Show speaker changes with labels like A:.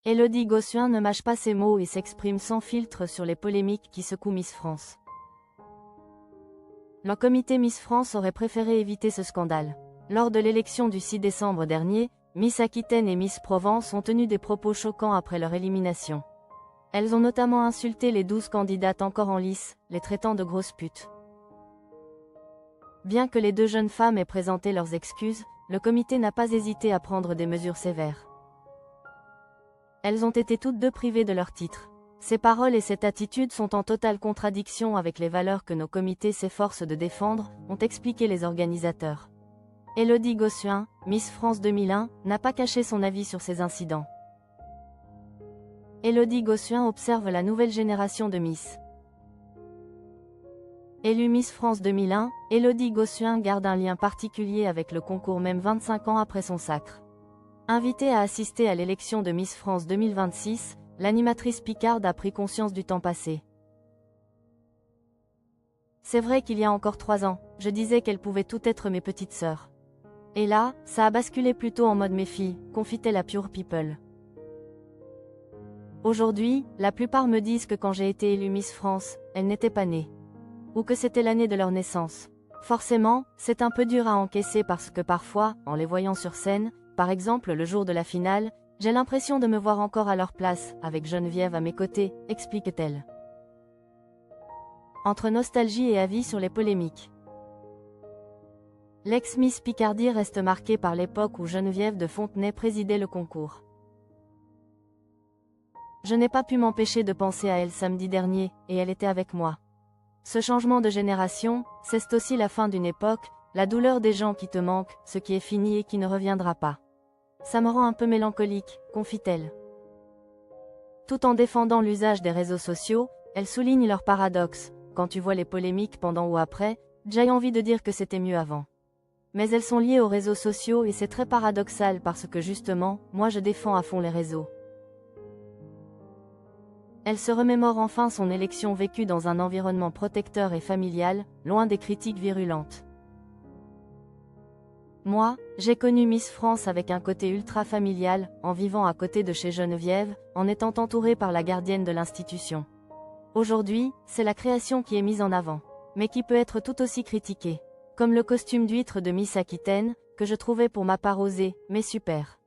A: Élodie Gossuin ne mâche pas ses mots et s'exprime sans filtre sur les polémiques qui secouent Miss France. Le comité Miss France aurait préféré éviter ce scandale. Lors de l'élection du 6 décembre dernier, Miss Aquitaine et Miss Provence ont tenu des propos choquants après leur élimination. Elles ont notamment insulté les 12 candidates encore en lice, les traitant de grosses putes. Bien que les deux jeunes femmes aient présenté leurs excuses, le comité n'a pas hésité à prendre des mesures sévères. Elles ont été toutes deux privées de leur titre. Ces paroles et cette attitude sont en totale contradiction avec les valeurs que nos comités s'efforcent de défendre, ont expliqué les organisateurs. Élodie Gossuin, Miss France 2001, n'a pas caché son avis sur ces incidents. Élodie Gossuin observe la nouvelle génération de Miss. Élue Miss France 2001, Élodie Gossuin garde un lien particulier avec le concours même 25 ans après son sacre. Invitée à assister à l'élection de Miss France 2026, l'animatrice picarde a pris conscience du temps passé. C'est vrai qu'il y a encore 3 ans, je disais qu'elles pouvaient toutes être mes petites sœurs. Et là, ça a basculé plutôt en mode mes filles, confie-t-elle à Pure People. Aujourd'hui, la plupart me disent que quand j'ai été élue Miss France, elles n'étaient pas nées. Ou que c'était l'année de leur naissance. Forcément, c'est un peu dur à encaisser parce que parfois, en les voyant sur scène, par exemple le jour de la finale, j'ai l'impression de me voir encore à leur place, avec Geneviève à mes côtés, explique-t-elle. Entre nostalgie et avis sur les polémiques. L'ex-Miss Picardie reste marquée par l'époque où Geneviève de Fontenay présidait le concours. Je n'ai pas pu m'empêcher de penser à elle samedi dernier, et elle était avec moi. Ce changement de génération, c'est aussi la fin d'une époque, la douleur des gens qui te manquent, ce qui est fini et qui ne reviendra pas. Ça me rend un peu mélancolique, confie-t-elle. Tout en défendant l'usage des réseaux sociaux, elle souligne leur paradoxe. Quand tu vois les polémiques pendant ou après, j'ai envie de dire que c'était mieux avant. Mais elles sont liées aux réseaux sociaux et c'est très paradoxal parce que justement, moi je défends à fond les réseaux. Elle se remémore enfin son élection vécue dans un environnement protecteur et familial, loin des critiques virulentes. Moi, j'ai connu Miss France avec un côté ultra familial, en vivant à côté de chez Geneviève, en étant entourée par la gardienne de l'institution. Aujourd'hui, c'est la création qui est mise en avant, mais qui peut être tout aussi critiquée. Comme le costume d'huître de Miss Aquitaine, que je trouvais pour ma part osé, mais super.